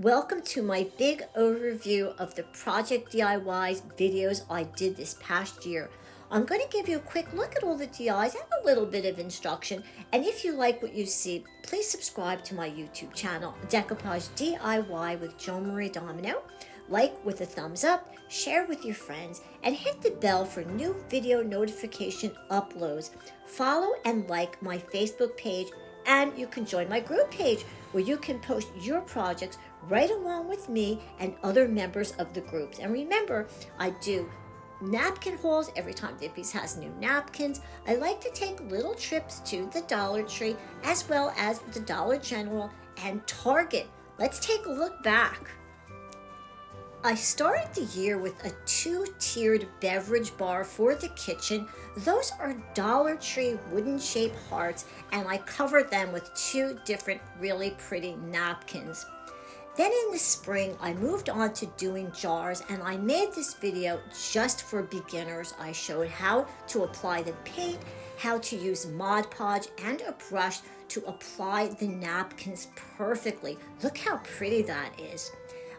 Welcome to my big overview of the Project DIYs videos I did this past year. I'm going to give you a quick look at all the DIYs and a little bit of instruction. And if you like what you see, please subscribe to my YouTube channel, Decoupage DIY with Joan-Marie Domino. Like with a thumbs up, share with your friends, and hit the bell for new video notification uploads. Follow and like my Facebook page, and you can join my group page where you can post your projects right along with me and other members of the groups. And remember, I do napkin hauls every time Dippy's has new napkins. I like to take little trips to the Dollar Tree as well as the Dollar General and Target. Let's take a look back. I started the year with a 2-tiered beverage bar for the kitchen. Those are Dollar Tree wooden shaped hearts, and I covered them with 2 different really pretty napkins. Then in the spring, I moved on to doing jars, and I made this video just for beginners. I showed how to apply the paint, how to use Mod Podge and a brush to apply the napkins perfectly. Look how pretty that is.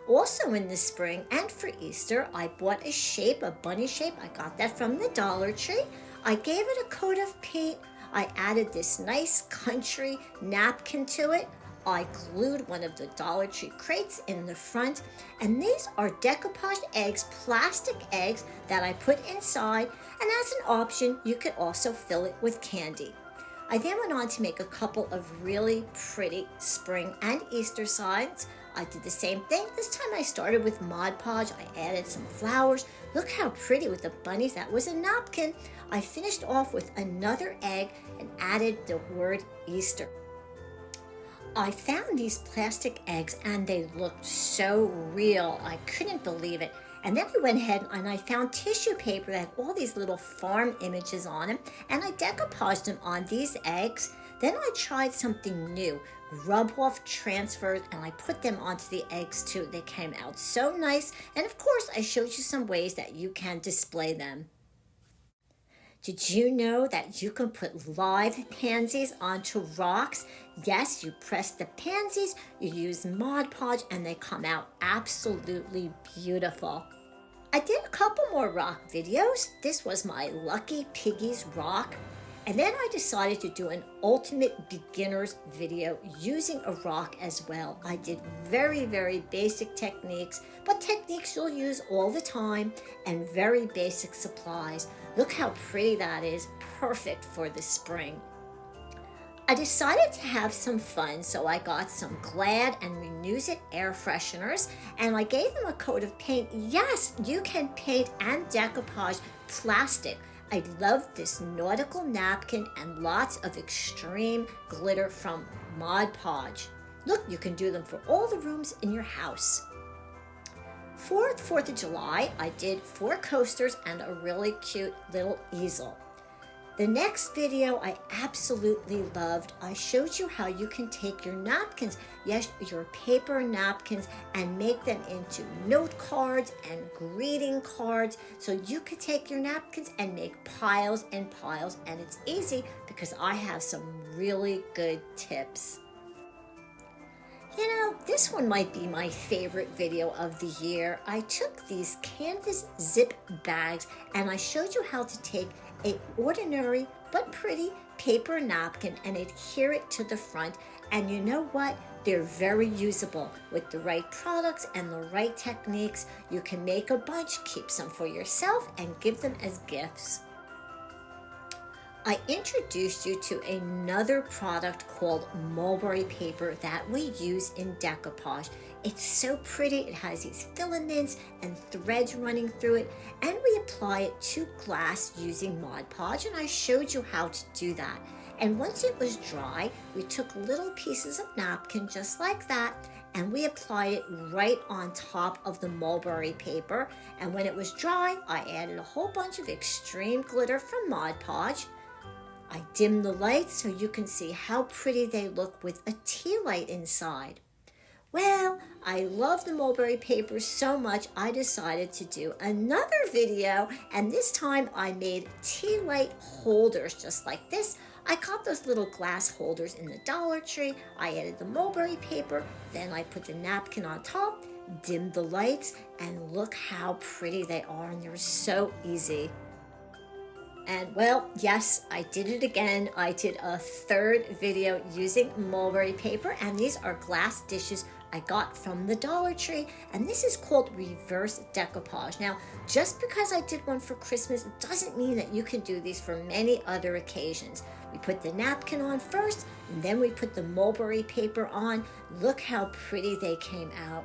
Also in the spring and for Easter, I bought a bunny shape. I got that from the Dollar Tree. I gave it a coat of paint. I added this nice country napkin to it. I glued one of the Dollar Tree crates in the front, and these are decoupaged eggs, plastic eggs that I put inside, and as an option, you could also fill it with candy. I then went on to make a couple of really pretty spring and Easter signs. I did the same thing. This time I started with Mod Podge. I added some flowers. Look how pretty with the bunnies. That was a napkin. I finished off with another egg and added the word Easter. I found these plastic eggs and they looked so real. I couldn't believe it. And then I went ahead and I found tissue paper that had all these little farm images on them, and I decoupaged them on these eggs. Then I tried something new, rub-off transfers, and I put them onto the eggs too. They came out so nice, and of course I showed you some ways that you can display them. Did you know that you can put live pansies onto rocks? Yes, you press the pansies, you use Mod Podge, and they come out absolutely beautiful. I did a couple more rock videos. This was my Lucky Piggies rock. And then I decided to do an ultimate beginners video using a rock as well. I did very, very basic techniques, but techniques you'll use all the time, and very basic supplies. Look how pretty that is, perfect for the spring. I decided to have some fun, so I got some Glad and Renews-It air fresheners, and I gave them a coat of paint. Yes, you can paint and decoupage plastic. I love this nautical napkin and lots of extreme glitter from Mod Podge. Look, you can do them for all the rooms in your house. For the 4th of July, I did 4 coasters and a really cute little easel. The next video I absolutely loved. I showed you how you can take your napkins, yes, your paper napkins, and make them into note cards and greeting cards. So you could take your napkins and make piles and piles, and it's easy because I have some really good tips. You know, this one might be my favorite video of the year. I took these canvas zip bags and I showed you how to take an ordinary but pretty paper napkin and adhere it to the front. And you know what? They're very usable. With the right products and the right techniques, you can make a bunch, keep some for yourself, and give them as gifts. I introduced you to another product called Mulberry Paper that we use in decoupage. It's so pretty. It has these filaments and threads running through it, and we apply it to glass using Mod Podge, and I showed you how to do that. And once it was dry, we took little pieces of napkin just like that, and we applied it right on top of the mulberry paper. And when it was dry, I added a whole bunch of extreme glitter from Mod Podge. I dimmed the lights so you can see how pretty they look with a tea light inside. Well, I love the mulberry paper so much, I decided to do another video, and this time I made tea light holders just like this. I got those little glass holders in the Dollar Tree. I added the mulberry paper, then I put the napkin on top, dimmed the lights, and look how pretty they are, and they're so easy. And well, yes, I did it again. I did a third video using mulberry paper, and these are glass dishes I got from the Dollar Tree, and this is called reverse decoupage. Now, just because I did one for Christmas doesn't mean that you can do these for many other occasions. We put the napkin on first, and then we put the mulberry paper on. Look how pretty they came out.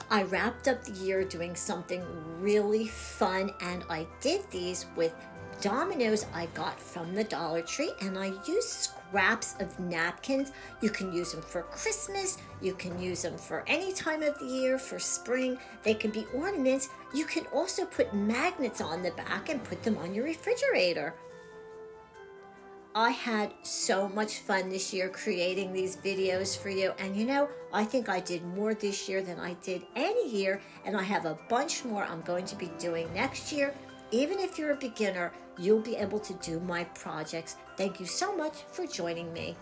I wrapped up the year doing something really fun, and I did these with dominoes I got from the Dollar Tree, and I used scraps of napkins. You can use them for Christmas, you can use them for any time of the year, for spring. They can be ornaments. You can also put magnets on the back and put them on your refrigerator. I had so much fun this year creating these videos for you, and you know, I think I did more this year than I did any year, and I have a bunch more I'm going to be doing next year. Even if you're a beginner, you'll be able to do my projects. Thank you so much for joining me.